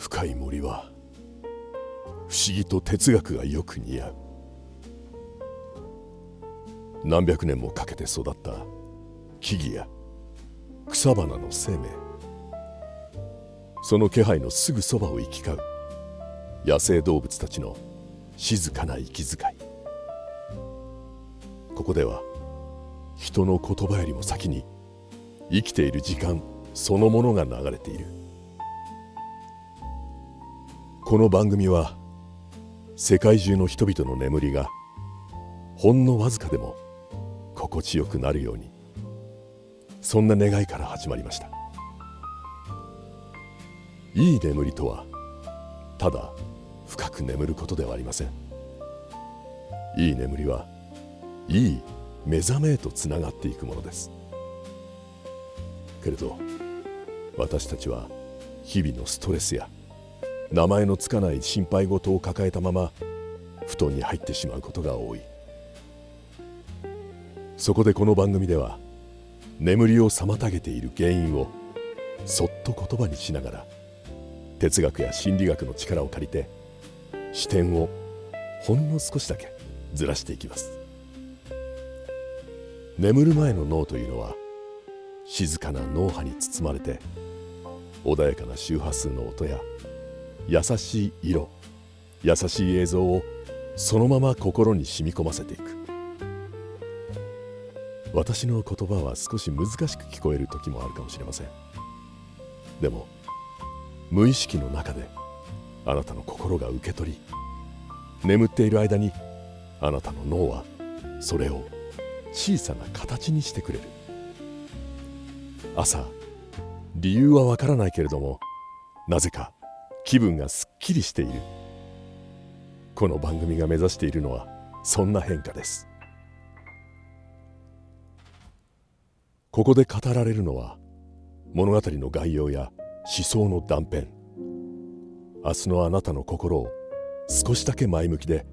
深い森は不思議と哲学がよく似合う。何百年もかけて育った木々や草花の生命、その気配のすぐそばを行き交う野生動物たちの静かな息遣い。ここでは人の言葉よりも先に生きている時間そのものが流れている。この番組は世界中の人々の眠りがほんのわずかでも心地よくなるように、そんな願いから始まりました。いい眠りとはただ深く眠ることではありません。いい眠りはいい目覚めへとつながっていくものです。けれど私たちは日々のストレスや名前のつかない心配事を抱えたまま布団に入ってしまうことが多い。そこでこの番組では眠りを妨げている原因をそっと言葉にしながら、哲学や心理学の力を借りて視点をほんの少しだけずらしていきます。眠る前の脳というのは静かな脳波に包まれて、穏やかな周波数の音や優しい色、優しい映像をそのまま心に染み込ませていく。私の言葉は少し難しく聞こえる時もあるかもしれません。でも無意識の中であなたの心が受け取り、眠っている間にあなたの脳はそれを小さな形にしてくれる。朝、理由はわからないけれども、なぜか気分がすっきりしている。この番組が目指しているのはそんな変化です。ここで語られるのは物語の概要や思想の断片。明日のあなたの心を少しだけ前向きで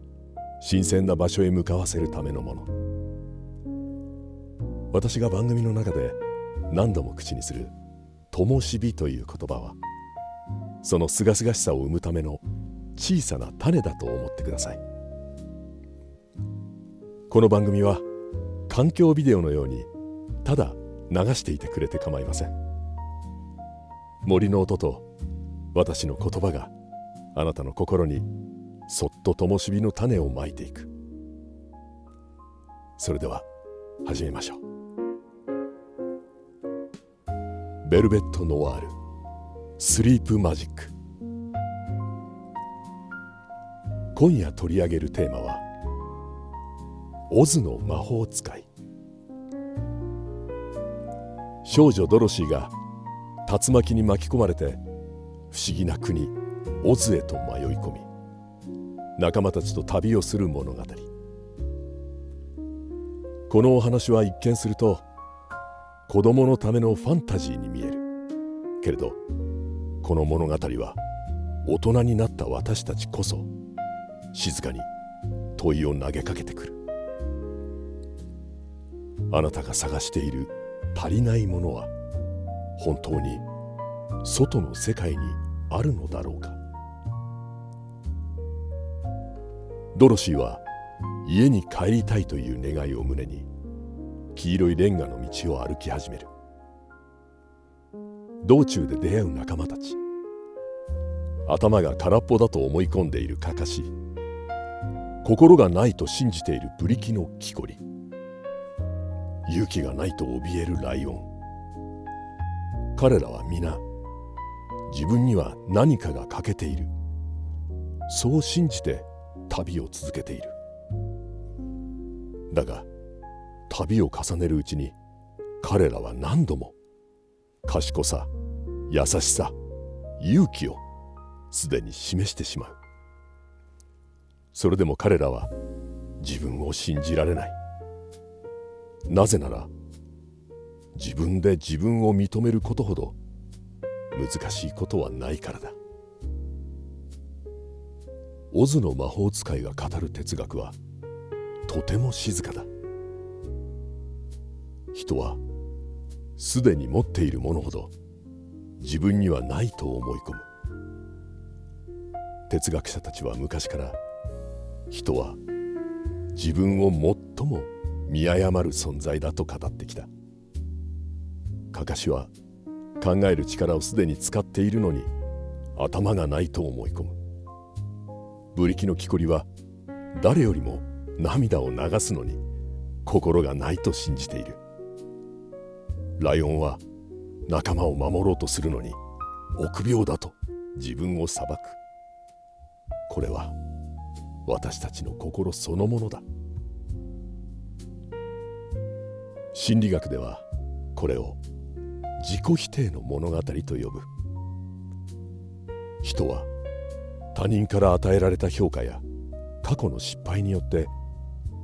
新鮮な場所へ向かわせるためのもの。私が番組の中で何度も口にする灯火という言葉は、その清々しさを生むための小さな種だと思ってください。この番組は環境ビデオのようにただ流していてくれて構いません。森の音と私の言葉があなたの心にそっと灯火の種をまいていく。それでは始めましょう。ベルベット・ノワールスリープマジック。今夜取り上げるテーマはオズの魔法使い。少女ドロシーが竜巻に巻き込まれて不思議な国オズへと迷い込み、仲間たちと旅をする物語。このお話は一見すると子供のためのファンタジーに見えるけれど、この物語は大人になった私たちこそ静かに問いを投げかけてくる。あなたが探している足りないものは本当に外の世界にあるのだろうか。ドロシーは家に帰りたいという願いを胸に黄色いレンガの道を歩き始める。道中で出会う仲間たち、頭が空っぽだと思い込んでいるカカシ、心がないと信じているブリキの木こり、勇気がないと怯えるライオン。彼らは皆自分には何かが欠けている、そう信じて旅を続けている。だが旅を重ねるうちに彼らは何度も賢さ、優しさ、勇気をすでに示してしまう。それでも彼らは自分を信じられない。なぜなら自分で自分を認めることほど難しいことはないからだ。オズの魔法使いが語る哲学はとても静かだ。人はすでに持っているものほど自分にはないと思い込む。哲学者たちは昔から人は自分を最も見誤る存在だと語ってきた。かかしは考える力をすでに使っているのに頭がないと思い込む。ブリキの木こりは誰よりも涙を流すのに心がないと信じている。ライオンは仲間を守ろうとするのに臆病だと自分を裁く。これは私たちの心そのものだ。心理学ではこれを自己否定の物語と呼ぶ。人は他人から与えられた評価や過去の失敗によって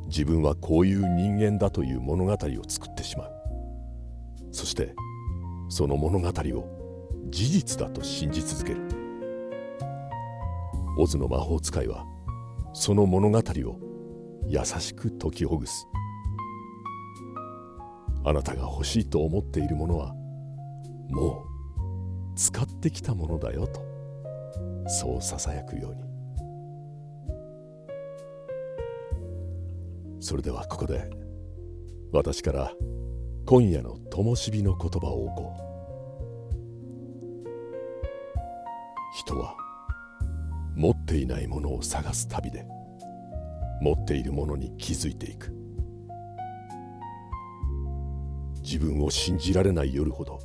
自分はこういう人間だという物語を作ってしまう。そしてその物語を事実だと信じ続ける。オズの魔法使いはその物語を優しく解きほぐす。あなたが欲しいと思っているものはもう使ってきたものだよと、そうささやくように。それではここで私から今夜の灯火の言葉を置こう。人は持っていないものを探す旅で持っているものに気づいていく。自分を信じられない夜ほど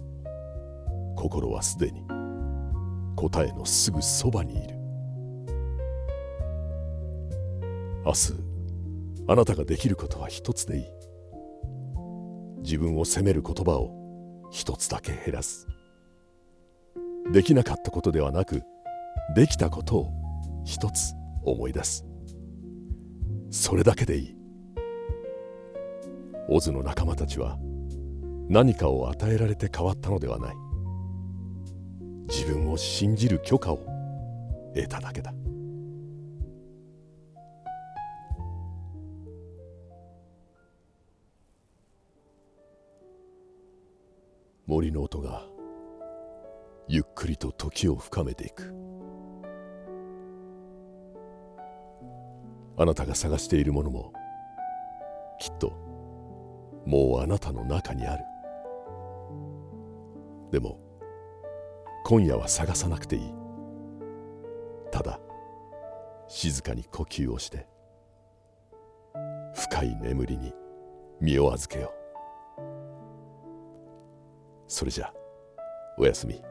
心はすでに答えのすぐそばにいる。明日あなたができることは一つでいい。自分を責める言葉を一つだけ減らす。できなかったことではなくできたことを一つ思い出す。それだけでいい。オズの仲間たちは何かを与えられて変わったのではない。自分を信じる許可を得ただけだ。森の音がゆっくりと時を深めていく。あなたが探しているものもきっともうあなたの中にある。でも今夜は探さなくていい。ただ静かに呼吸をして深い眠りに身を預けよう。それじゃおやすみ。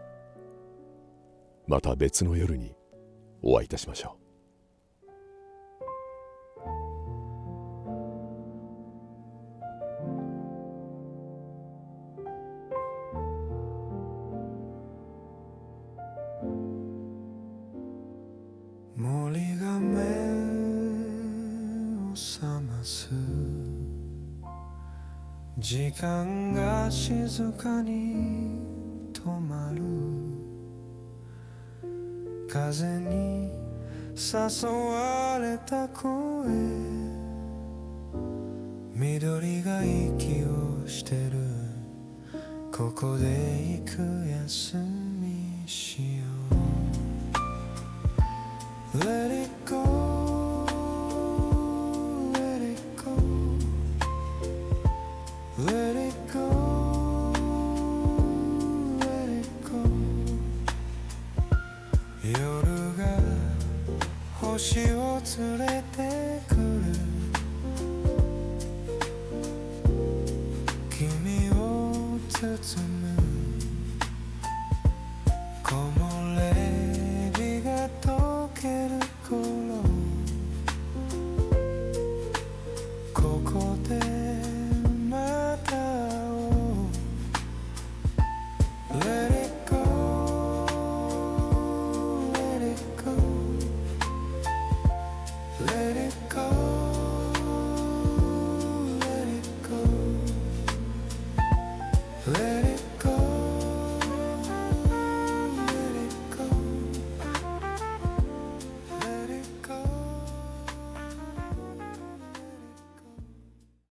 また別の夜にお会いいたしましょう。森が目を覚ます時間が静かに止まる。風に誘われた声、緑が息をしてる。ここで行く休みしよう。Let it go, let it go, let it go, let it go。 夜が星を連れてくる。君を包む木漏れ日が溶ける頃、ここでまた会おう。 Let it go, let it go, let it